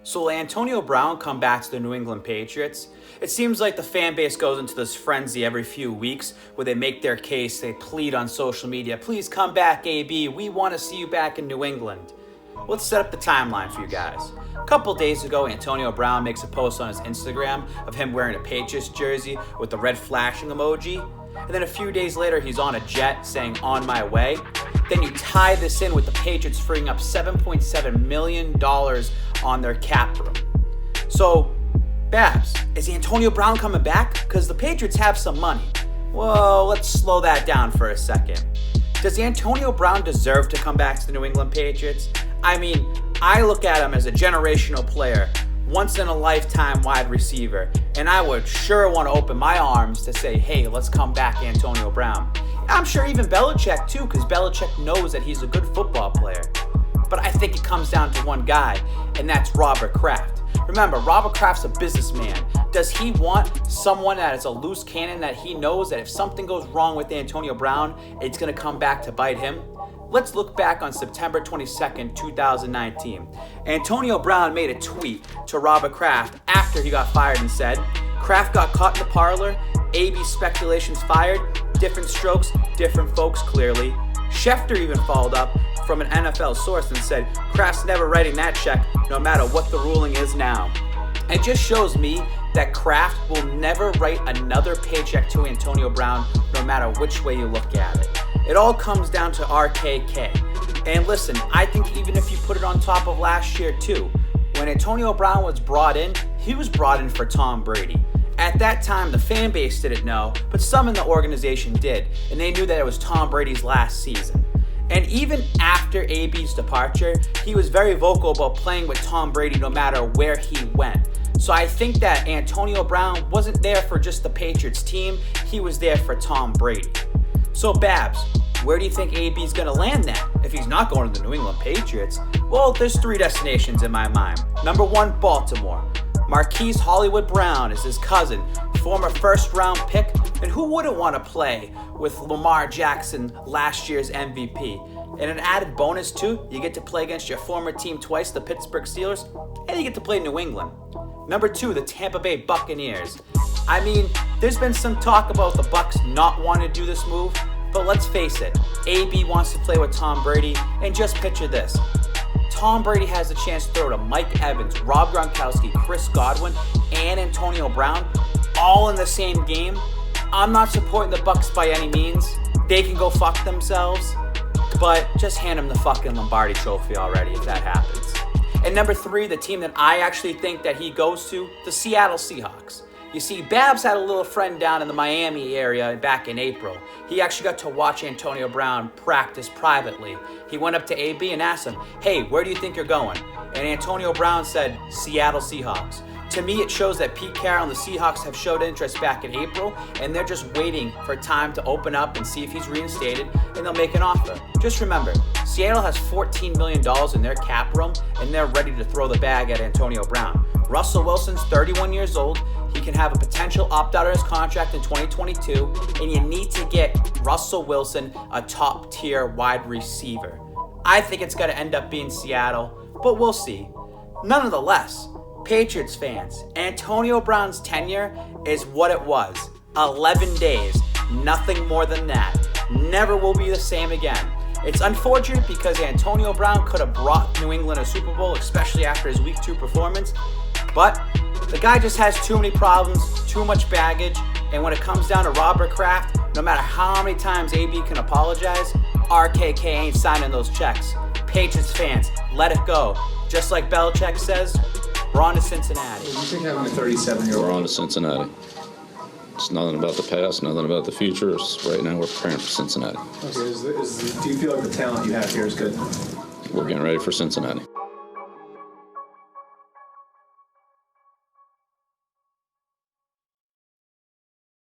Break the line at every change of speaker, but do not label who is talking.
So will Antonio Brown come back to the New England Patriots? It seems like the fan base goes into this frenzy every few weeks where they make their case, they plead on social media, please come back AB, we want to see you back in New England. Let's set up the timeline for you guys. A couple days ago, Antonio Brown makes a post on his Instagram of him wearing a Patriots jersey with the red flashing emoji. And then a few days later, he's on a jet saying, on my way. Then you tie this in with the Patriots freeing up $7.7 million on their cap room. So, Babs, is Antonio Brown coming back? Because the Patriots have some money. Well, let's slow that down for a second. Does Antonio Brown deserve to come back to the New England Patriots? I mean, I look at him as a generational player, once in a lifetime wide receiver, and I would sure want to open my arms to say, hey, let's come back Antonio Brown. I'm sure even Belichick too, because Belichick knows that he's a good football player. But I think it comes down to one guy, and that's Robert Kraft. Remember, Robert Kraft's a businessman. Does he want someone that is a loose cannon that he knows that if something goes wrong with Antonio Brown, it's going to come back to bite him? Let's look back on September 22nd, 2019. Antonio Brown made a tweet to Robert Kraft after he got fired and said, Kraft got caught in the parlor, AB speculations fired, different strokes, different folks clearly. Schefter even followed up from an NFL source and said, Kraft's never writing that check no matter what the ruling is now. It just shows me that Kraft will never write another paycheck to Antonio Brown no matter which way you look at it. It all comes down to RKK. And listen, I think even if you put it on top of last year too, when Antonio Brown was brought in, he was brought in for Tom Brady. At that time, the fan base didn't know, but some in the organization did, and they knew that it was Tom Brady's last season. And even after AB's departure, he was very vocal about playing with Tom Brady no matter where he went. So I think that Antonio Brown wasn't there for just the Patriots team, he was there for Tom Brady. So Babs, where do you think AB's going to land then? If he's not going to the New England Patriots, well, there's three destinations in my mind. Number one, Baltimore. Marquise Hollywood Brown is his cousin, former first-round pick, and who wouldn't want to play with Lamar Jackson, last year's MVP? And an added bonus too, you get to play against your former team twice, the Pittsburgh Steelers, and you get to play New England. Number two, the Tampa Bay Buccaneers. I mean, there's been some talk about the Bucs not wanting to do this move, but let's face it, AB wants to play with Tom Brady, and just picture this. Tom Brady has the chance to throw to Mike Evans, Rob Gronkowski, Chris Godwin, and Antonio Brown, all in the same game. I'm not supporting the Bucs by any means. They can go fuck themselves, but just hand him the fucking Lombardi trophy already if that happens. And number three, the team that I actually think that he goes to, the Seattle Seahawks. You see, Babs had a little friend down in the Miami area back in April. He actually got to watch Antonio Brown practice privately. He went up to AB and asked him, hey, where do you think you're going? And Antonio Brown said, Seattle Seahawks. To me, it shows that Pete Carroll and the Seahawks have showed interest back in April, and they're just waiting for time to open up and see if he's reinstated, and they'll make an offer. Just remember, Seattle has $14 million in their cap room, and they're ready to throw the bag at Antonio Brown. Russell Wilson's 31 years old. He can have a potential opt-out of his contract in 2022, and you need to get Russell Wilson a top-tier wide receiver. I think it's going to end up being Seattle, but we'll see. Nonetheless, Patriots fans, Antonio Brown's tenure is what it was. 11 days, nothing more than that. Never will be the same again. It's unfortunate because Antonio Brown could have brought New England a Super Bowl, especially after his Week 2 performance, but the guy just has too many problems, too much baggage, and when it comes down to Robert Kraft, no matter how many times AB can apologize, RKK ain't signing those checks. Patriots fans, let it go. Just like Belichick says, we're on to Cincinnati.
You think having a 37-year-old?
We're on to Cincinnati. It's nothing about the past, nothing about the future. It's right now we're preparing for Cincinnati.
Okay, do you feel like the talent you have here is good?
We're getting ready for Cincinnati.